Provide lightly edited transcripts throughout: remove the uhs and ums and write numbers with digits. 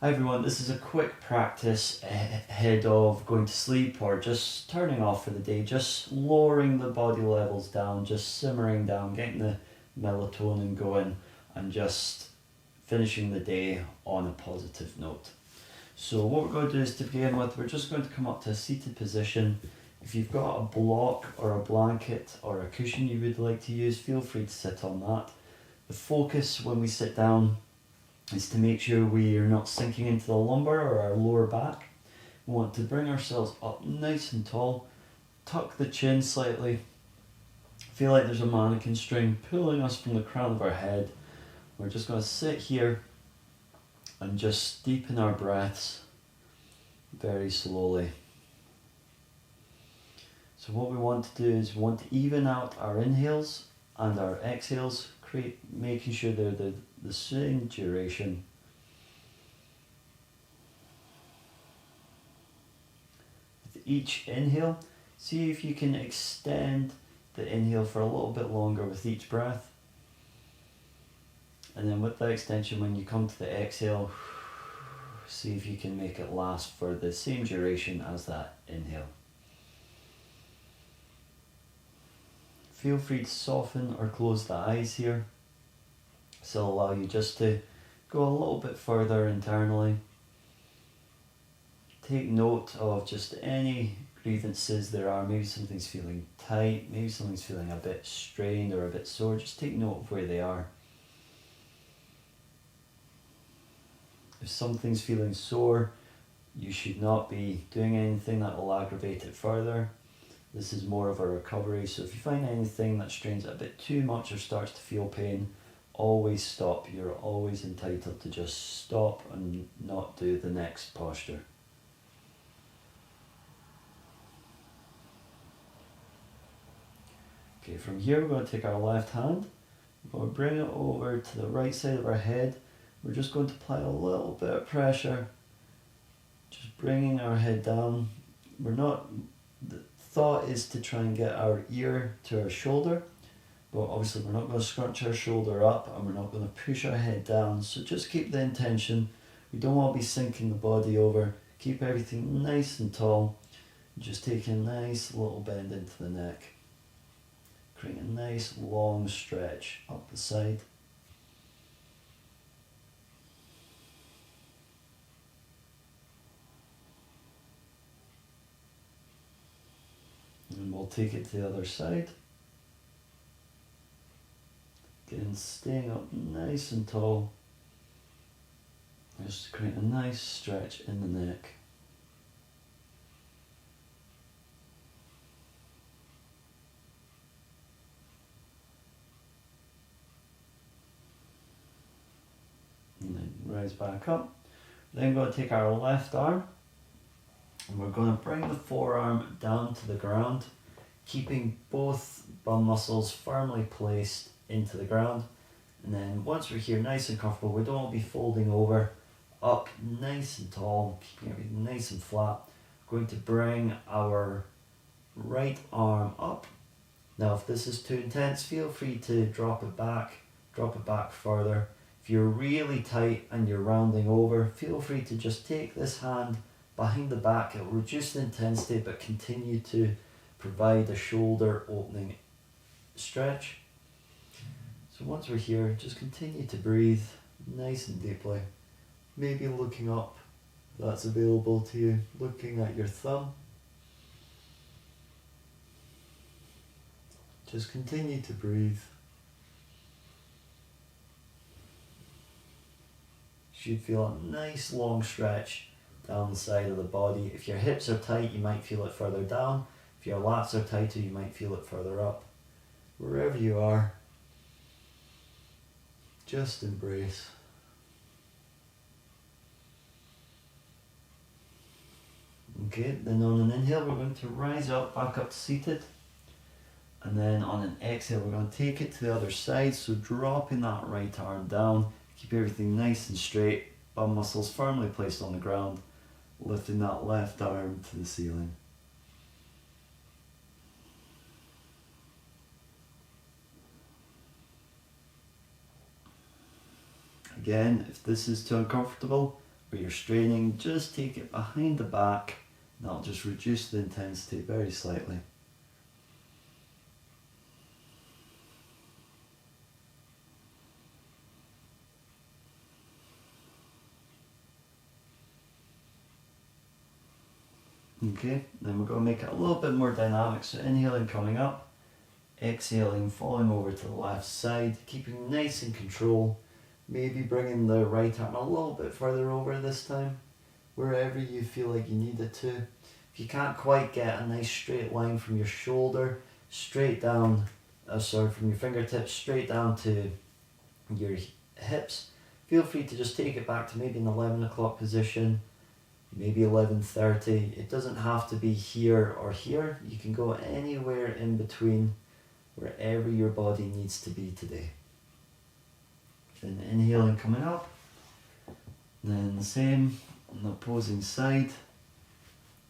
Hi everyone, this is a quick practice ahead of going to sleep or just turning off for the day, just lowering the body levels down, just simmering down, getting the melatonin going and just finishing the day on a positive note. So what we're going to do is to begin with, we're just going to come up to a seated position. If you've got a block or a blanket or a cushion you would like to use, feel free to sit on that. The focus when we sit down is to make sure we are not sinking into the lumbar or our lower back. We want to bring ourselves up nice and tall, tuck the chin slightly, feel like there's a mannequin string pulling us from the crown of our head. We're just going to sit here and just deepen our breaths very slowly. So what we want to do is we want to even out our inhales and our exhales, making sure they're the same duration. With each inhale, see if you can extend the inhale for a little bit longer with each breath. And then with that extension, when you come to the exhale, see if you can make it last for the same duration as that inhale. Feel free to soften or close the eyes here. This will allow you just to go a little bit further internally. Take note of just any grievances there are. Maybe something's feeling tight, maybe something's feeling a bit strained or a bit sore. Just take note of where they are. If something's feeling sore, you should not be doing anything that will aggravate it further. This is more of a recovery, so if you find anything that strains it a bit too much or starts to feel pain, always stop. You're always entitled to just stop and not do the next posture. Okay, from here we're going to take our left hand, we're going to bring it over to the right side of our head. We're just going to apply a little bit of pressure, just bringing our head down. The thought is to try and get our ear to our shoulder, but obviously we're not going to scrunch our shoulder up and we're not going to push our head down. So just keep the intention. We don't want to be sinking the body over. Keep everything nice and tall. Just take a nice little bend into the neck. Create a nice long stretch up the side. And we'll take it to the other side. Again, staying up nice and tall. Just to create a nice stretch in the neck. And then rise back up. Then we're going to take our left arm and we're going to bring the forearm down to the ground, keeping both bum muscles firmly placed into the ground. And then once we're here nice and comfortable, we don't want to be folding over, up nice and tall, keeping everything nice and flat. We're going to bring our right arm up. Now if this is too intense, feel free to drop it back further. If you're really tight and you're rounding over, feel free to just take this hand behind the back. It will reduce the intensity but continue to provide a shoulder opening stretch. So once we're here, just continue to breathe nice and deeply. Maybe looking up, if that's available to you, looking at your thumb. Just continue to breathe. Should feel a nice long stretch down the side of the body. If your hips are tight, you might feel it further down. If your lats are tighter, you might feel it further up. Wherever you are, just embrace. Okay, then on an inhale, we're going to rise up, back up to seated. And then on an exhale, we're going to take it to the other side. So dropping that right arm down, keep everything nice and straight, bum muscles firmly placed on the ground, lifting that left arm to the ceiling. Again, if this is too uncomfortable, or you're straining, just take it behind the back. That'll just reduce the intensity very slightly. Okay, then we're going to make it a little bit more dynamic. So inhaling coming up, exhaling falling over to the left side, keeping nice in control. Maybe bringing the right arm a little bit further over this time, wherever you feel like you need it to. If you can't quite get a nice straight line from your shoulder straight down, from your fingertips straight down to your hips, feel free to just take it back to maybe an 11 o'clock position, maybe 11:30. It doesn't have to be here or here. You can go anywhere in between, wherever your body needs to be today. Then inhaling coming up, then the same on the opposing side,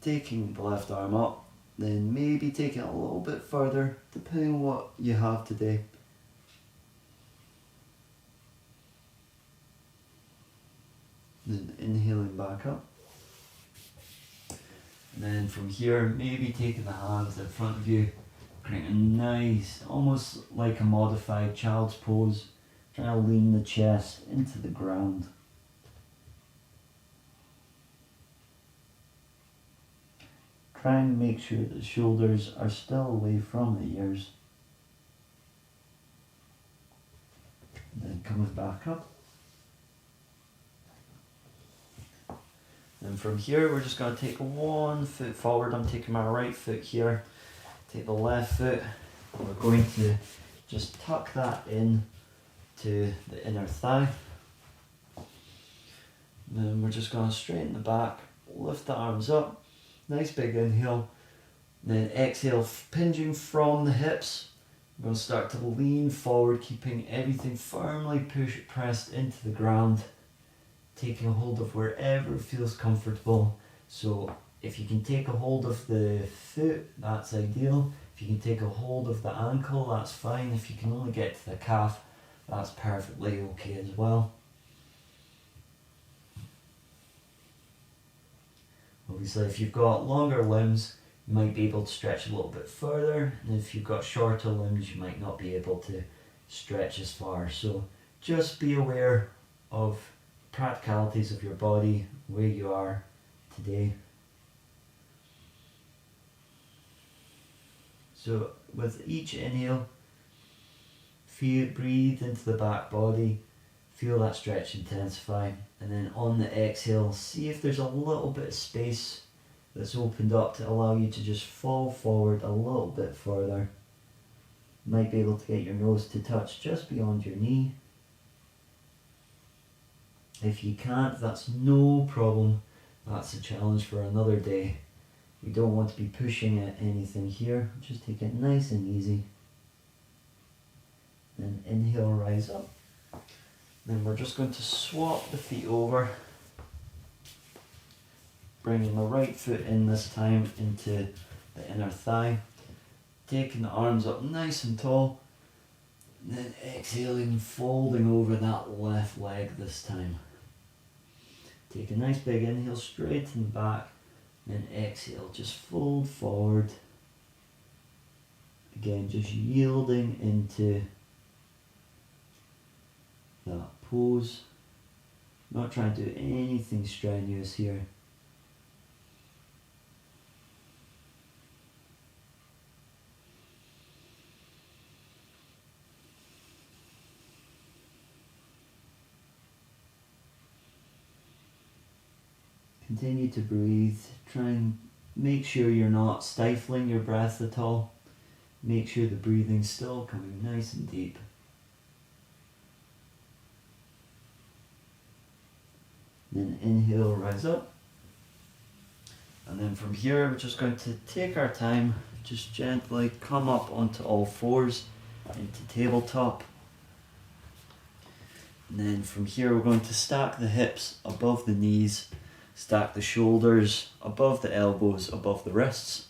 taking the left arm up, then maybe taking it a little bit further depending on what you have today. Then inhaling back up. And then from here, maybe taking the hands in front of you, creating a nice, almost like a modified child's pose, trying to lean the chest into the ground. Try and make sure the shoulders are still away from the ears. And then coming back up. And from here, we're just going to take 1 foot forward. I'm taking my right foot here. Take the left foot. And we're going to just tuck that in to the inner thigh. Then we're just going to straighten the back, lift the arms up, nice big inhale. Then exhale, pinging from the hips. We're going to start to lean forward, keeping everything firmly pressed into the ground. Taking a hold of wherever feels comfortable. So if you can take a hold of the foot, that's ideal. If you can take a hold of the ankle, that's fine. If you can only get to the calf, that's perfectly okay as well. Obviously, if you've got longer limbs, you might be able to stretch a little bit further. And if you've got shorter limbs, you might not be able to stretch as far. So just be aware of practicalities of your body, where you are today. So with each inhale, breathe into the back body, feel that stretch intensify, and then on the exhale, see if there's a little bit of space that's opened up to allow you to just fall forward a little bit further. You might be able to get your nose to touch just beyond your knee. If you can't, that's no problem. That's a challenge for another day. We don't want to be pushing at anything here. Just take it nice and easy. Then inhale, rise up. Then we're just going to swap the feet over. Bringing the right foot in this time into the inner thigh. Taking the arms up nice and tall. Then exhaling, folding over that left leg this time. Take a nice big inhale, straighten the back, then exhale, just fold forward. Again, just yielding into that pose. Not trying to do anything strenuous here. Continue to breathe. Try and make sure you're not stifling your breath at all. Make sure the breathing's still coming nice and deep. Then inhale, rise up. And then from here, we're just going to take our time, just gently come up onto all fours into tabletop. And then from here, we're going to stack the hips above the knees. Stack the shoulders above the elbows, above the wrists.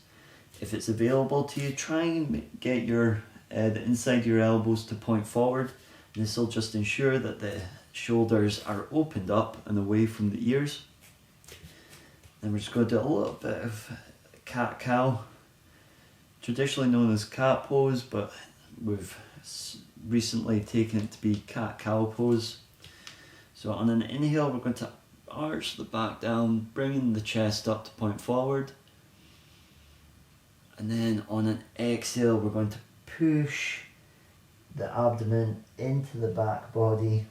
If it's available to you, try and get your the inside of your elbows to point forward. This will just ensure that the shoulders are opened up and away from the ears. Then we're just going to do a little bit of cat-cow, traditionally known as cat pose, but we've recently taken it to be cat-cow pose. So on an inhale, we're going to arch the back down, bringing the chest up to point forward. And then on an exhale, we're going to push the abdomen into the back body.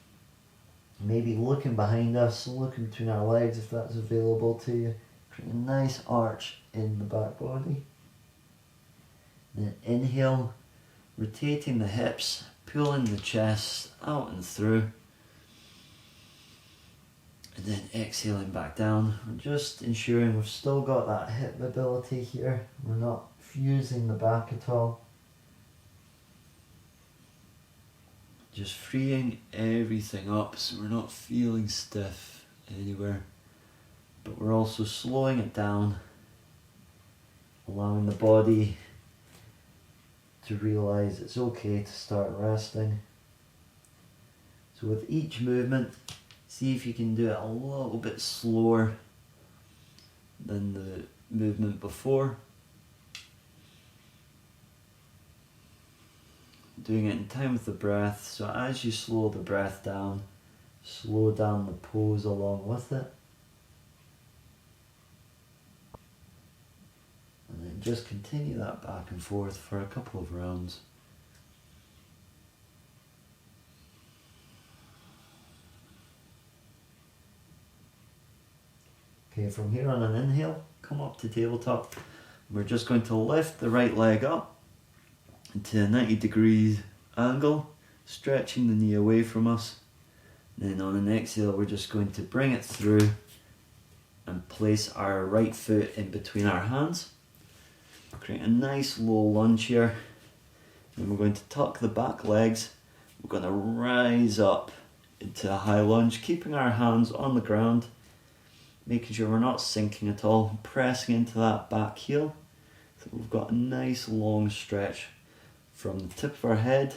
Maybe looking behind us, looking between our legs if that's available to you. Create a nice arch in the back body. Then inhale, rotating the hips, pulling the chest out and through. And then exhaling back down. We're just ensuring we've still got that hip mobility here. We're not fusing the back at all. Just freeing everything up so we're not feeling stiff anywhere. But we're also slowing it down, allowing the body to realise it's okay to start resting. So with each movement, see if you can do it a little bit slower than the movement before. Doing it in time with the breath, so as you slow the breath down, slow down the pose along with it. And then just continue that back and forth for a couple of rounds. Okay, from here on an inhale, come up to tabletop. We're just going to lift the right leg up into a 90-degree angle, stretching the knee away from us. Then on an exhale, we're just going to bring it through and place our right foot in between our hands. Create a nice low lunge here. Then we're going to tuck the back legs. We're going to rise up into a high lunge, keeping our hands on the ground, making sure we're not sinking at all, pressing into that back heel. So we've got a nice long stretch from the tip of our head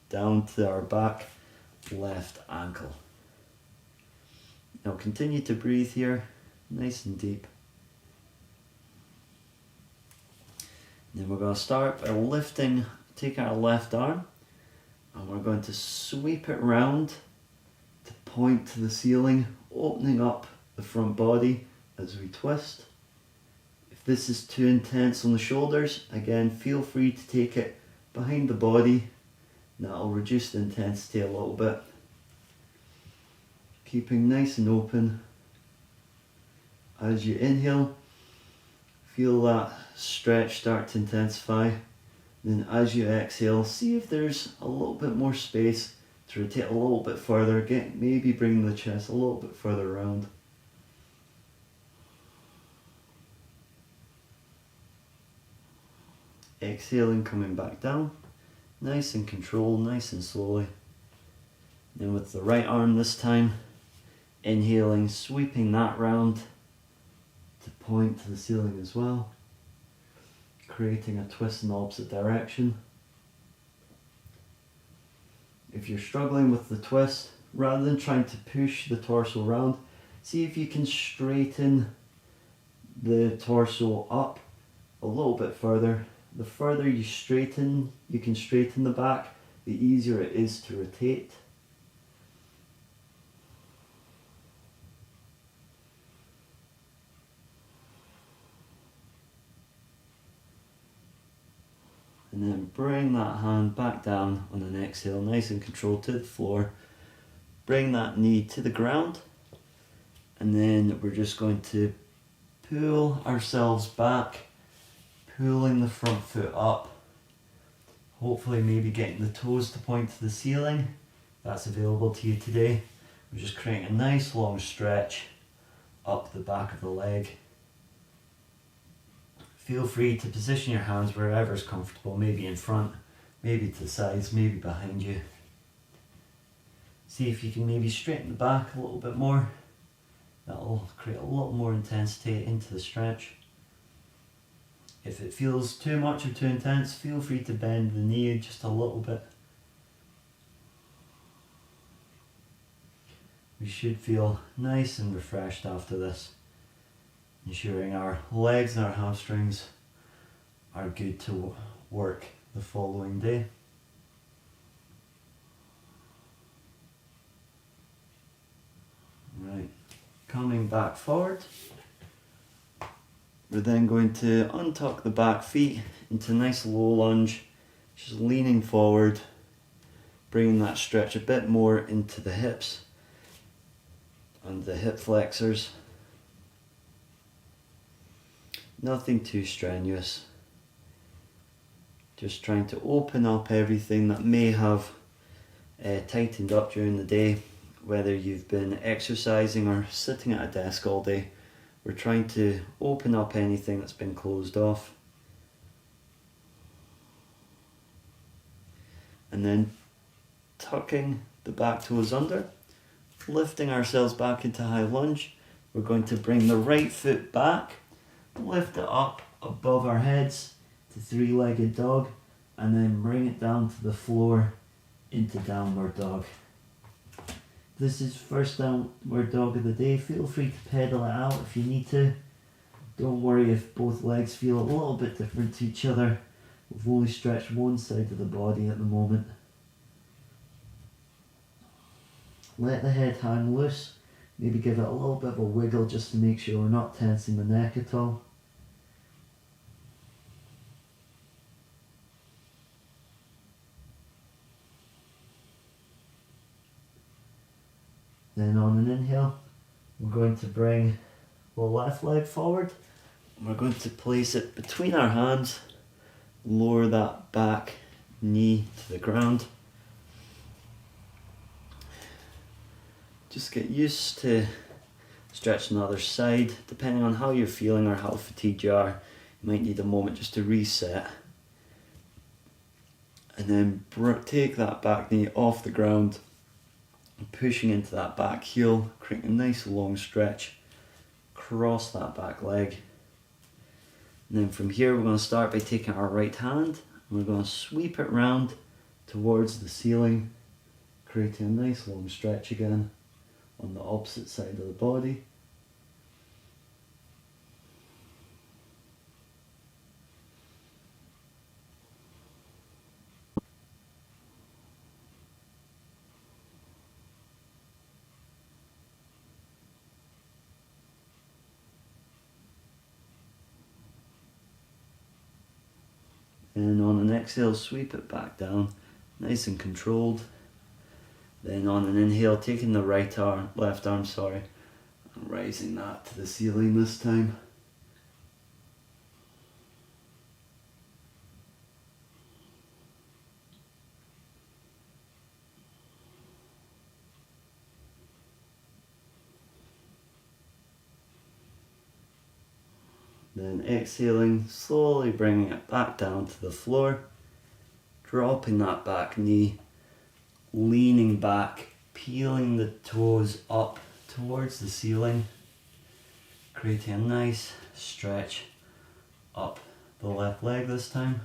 down to our back left ankle. Now continue to breathe here, nice and deep. Then we're going to start by lifting, take our left arm, and we're going to sweep it round to point to the ceiling, opening up the front body as we twist. If this is too intense on the shoulders, again, feel free to take it behind the body. That'll reduce the intensity a little bit. Keeping nice and open. As you inhale, feel that stretch start to intensify. Then as you exhale, see if there's a little bit more space to rotate a little bit further. Again, maybe bring the chest a little bit further around. Exhaling, coming back down. Nice and controlled, nice and slowly. Then with the right arm this time, inhaling, sweeping that round to point to the ceiling as well. Creating a twist in the opposite direction. If you're struggling with the twist, rather than trying to push the torso round, see if you can straighten the torso up a little bit further. The further you can straighten the back, the easier it is to rotate. And then bring that hand back down on an exhale, nice and controlled to the floor. Bring that knee to the ground. And then we're just going to pull ourselves back, pulling the front foot up. Hopefully maybe getting the toes to point to the ceiling. That's available to you today. We're just creating a nice long stretch up the back of the leg. Feel free to position your hands wherever is comfortable, maybe in front, maybe to the sides, maybe behind you. See if you can maybe straighten the back a little bit more. That'll create a lot more intensity into the stretch. If it feels too much or too intense, feel free to bend the knee just a little bit. we should feel nice and refreshed after this, ensuring our legs and our hamstrings are good to work the following day. Right, coming back forward, we're then going to untuck the back feet into a nice low lunge, just leaning forward, bringing that stretch a bit more into the hips and the hip flexors. Nothing too strenuous. Just trying to open up everything that may have tightened up during the day, whether you've been exercising or sitting at a desk all day. We're trying to open up anything that's been closed off. And then tucking the back toes under, lifting ourselves back into high lunge. We're going to bring the right foot back, lift it up above our heads to three-legged dog, and then bring it down to the floor into downward dog. This is first downward dog of the day. Feel free to pedal it out if you need to. Don't worry if both legs feel a little bit different to each other. We've only stretched one side of the body at the moment. Let the head hang loose. Maybe give it a little bit of a wiggle just to make sure we're not tensing the neck at all. Then on an inhale, we're going to bring the left leg forward. We're going to place it between our hands, lower that back knee to the ground. Just get used to stretching the other side. Depending on how you're feeling or how fatigued you are, you might need a moment just to reset. And then take that back knee off the ground, pushing into that back heel, creating a nice long stretch, cross that back leg. And then from here we're going to start by taking our right hand and we're going to sweep it round towards the ceiling, creating a nice long stretch again on the opposite side of the body. And on an exhale, sweep it back down, nice and controlled. Then on an inhale, taking the left arm, and rising that to the ceiling this time. Then exhaling, slowly bringing it back down to the floor, dropping that back knee, leaning back, peeling the toes up towards the ceiling, creating a nice stretch up the left leg this time.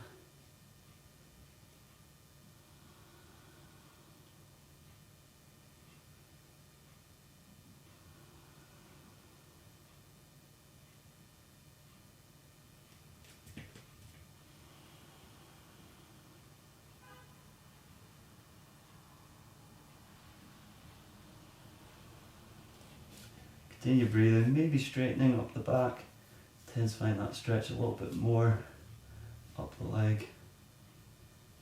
Continue breathing, maybe straightening up the back, intensifying that stretch a little bit more up the leg.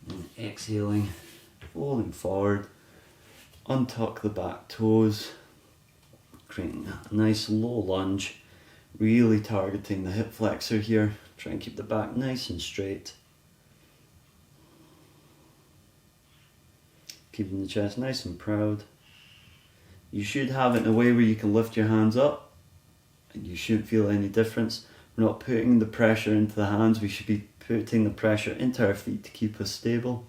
And exhaling, folding forward, untuck the back toes, creating a nice low lunge, really targeting the hip flexor here. Try and keep the back nice and straight. Keeping the chest nice and proud. You should have it in a way where you can lift your hands up and you shouldn't feel any difference. We're not putting the pressure into the hands, we should be putting the pressure into our feet to keep us stable.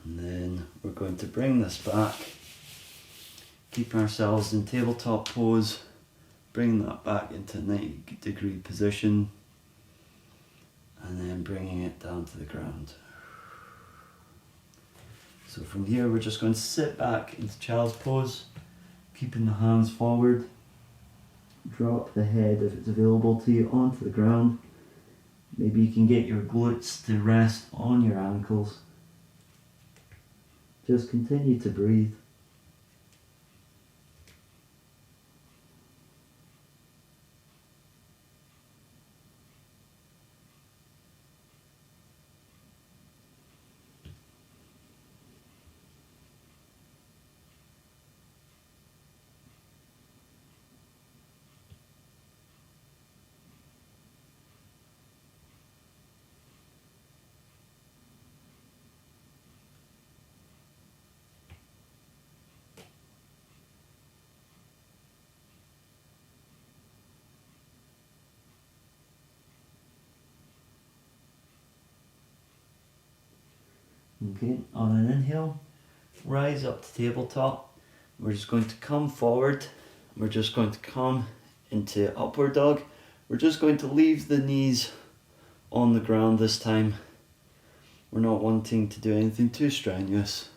And then we're going to bring this back, keeping ourselves in tabletop pose, bring that back into a 90-degree position. and then bringing it down to the ground. So from here we're just going to sit back into child's pose, keeping the hands forward. Drop the head, if it's available to you, onto the ground. Maybe you can get your glutes to rest on your ankles. Just continue to breathe. Okay, on an inhale, rise up to tabletop. We're just going to come forward. We're just going to come into upward dog. We're just going to leave the knees on the ground this time. We're not wanting to do anything too strenuous.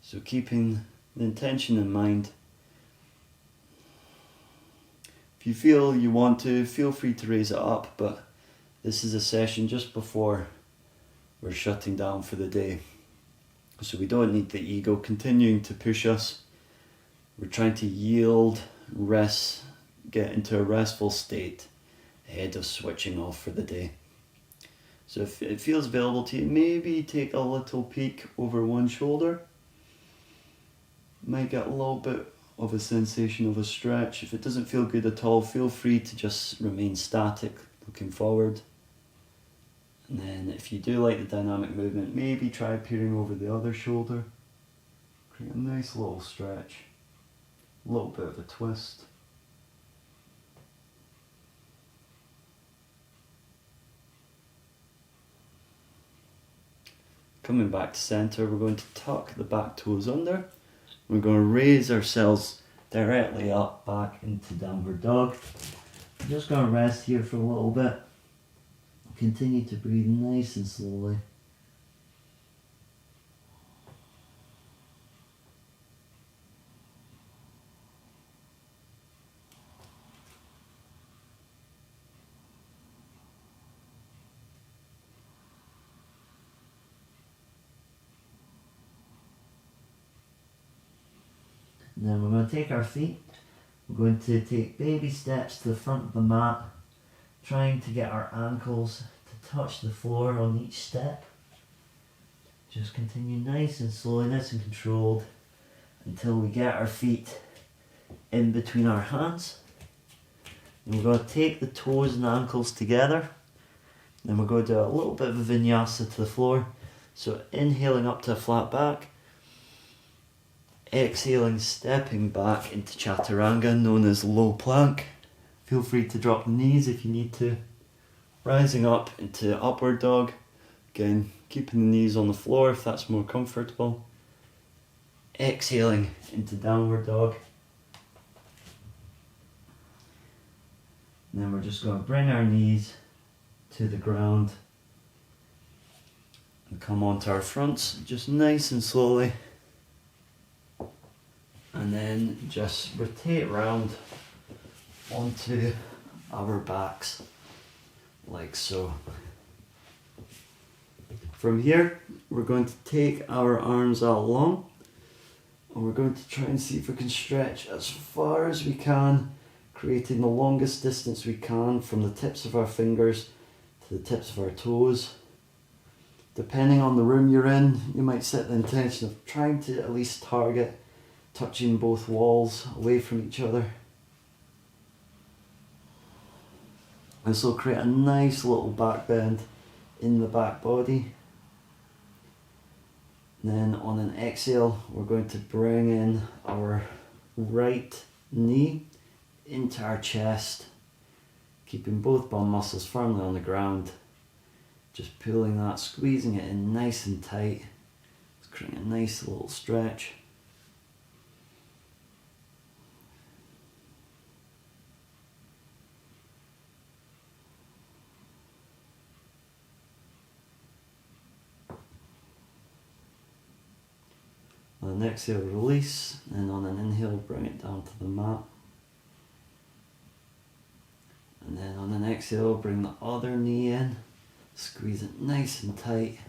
So keeping the intention in mind. If you feel you want to, feel free to raise it up, but this is a session just before we're shutting down for the day. So we don't need the ego continuing to push us. We're trying to yield, rest, get into a restful state ahead of switching off for the day. So if it feels available to you, maybe take a little peek over one shoulder. Might get a little bit of a sensation of a stretch. If it doesn't feel good at all, feel free to just remain static, looking forward. And then if you do like the dynamic movement, maybe try peering over the other shoulder. Create a nice little stretch. A little bit of a twist. Coming back to center, we're going to tuck the back toes under. We're going to raise ourselves directly up back into downward dog. I'm just going to rest here for a little bit. Continue to breathe nice and slowly. And then we're going to take our feet. We're going to take baby steps to the front of the mat, trying to get our ankles to touch the floor on each step. Just continue nice and slowly, nice and controlled, until we get our feet in between our hands. And we're going to take the toes and ankles together. Then we're going to do a little bit of a vinyasa to the floor. So inhaling up to a flat back. Exhaling, stepping back into chaturanga, known as low plank. Feel free to drop the knees if you need to. Rising up into upward dog. Again, keeping the knees on the floor if that's more comfortable. Exhaling into downward dog. And then we're just going to bring our knees to the ground. And come onto our fronts, just nice and slowly. And then just rotate round onto our backs, like so. From here, we're going to take our arms out long, and we're going to try and see if we can stretch as far as we can, creating the longest distance we can from the tips of our fingers to the tips of our toes. Depending on the room you're in, you might set the intention of trying to at least target touching both walls away from each other. This will create a nice little back bend in the back body. And then on an exhale, we're going to bring in our right knee into our chest, keeping both bum muscles firmly on the ground. Just pulling that, squeezing it in nice and tight. It's creating a nice little stretch. an exhale, release, and on an inhale, bring it down to the mat. And then on an exhale, bring the other knee in, squeeze it nice and tight.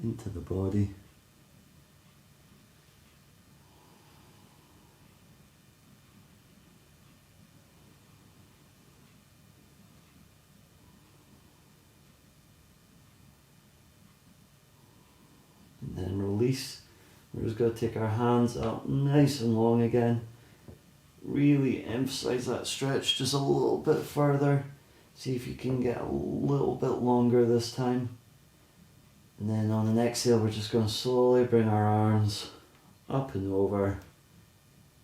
Into the body. And then release. We're just going to take our hands up nice and long again. Really emphasize that stretch just a little bit further. See if you can get a little bit longer this time. And then on an exhale, we're just going to slowly bring our arms up and over.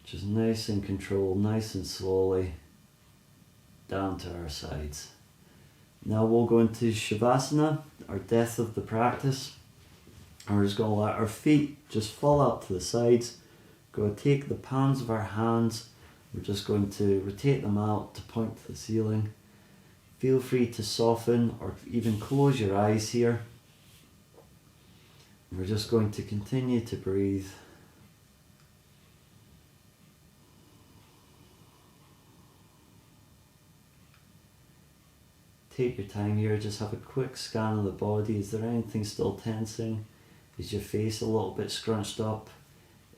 Just nice and controlled, nice and slowly down to our sides. Now we'll go into Shavasana, our death of the practice. And we're just going to let our feet just fall out to the sides. Go to take the palms of our hands. We're just going to rotate them out to point to the ceiling. Feel free to soften or even close your eyes here. We're just going to continue to breathe. Take your time here, just have a quick scan of the body. Is there anything still tensing? Is your face a little bit scrunched up?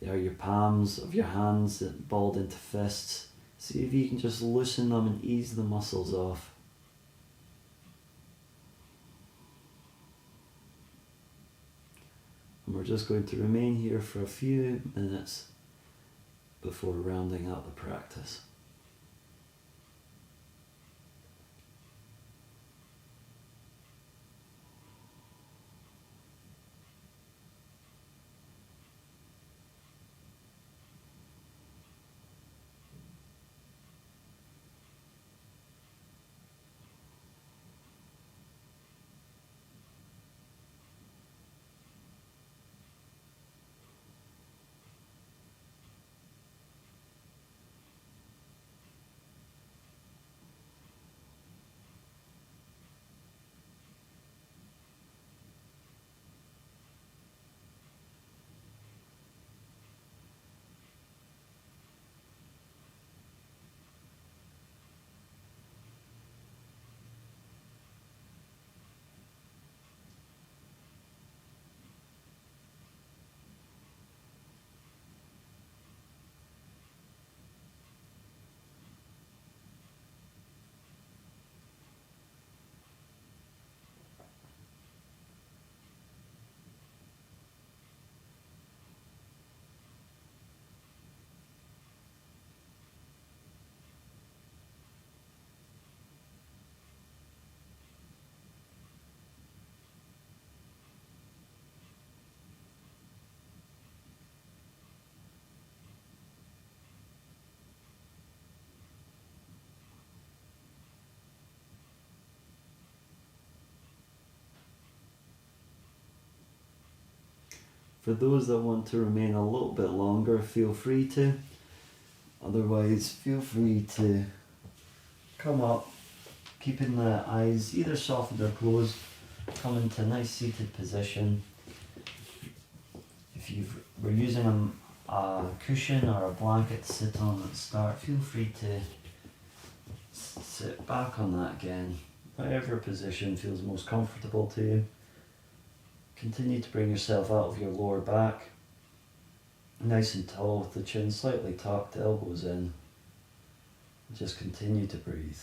Are your palms of your hands balled into fists? See if you can just loosen them and ease the muscles off. And we're just going to remain here for a few minutes before rounding out the practice. For those that want to remain a little bit longer, feel free to. Otherwise, feel free to come up, keeping the eyes either softened or closed. Come into a nice seated position. If we're using a cushion or a blanket to sit on at the start, feel free to sit back on that again. Whatever position feels most comfortable to you. Continue to bring yourself out of your lower back, nice and tall with the chin slightly tucked, elbows in. Just continue to breathe.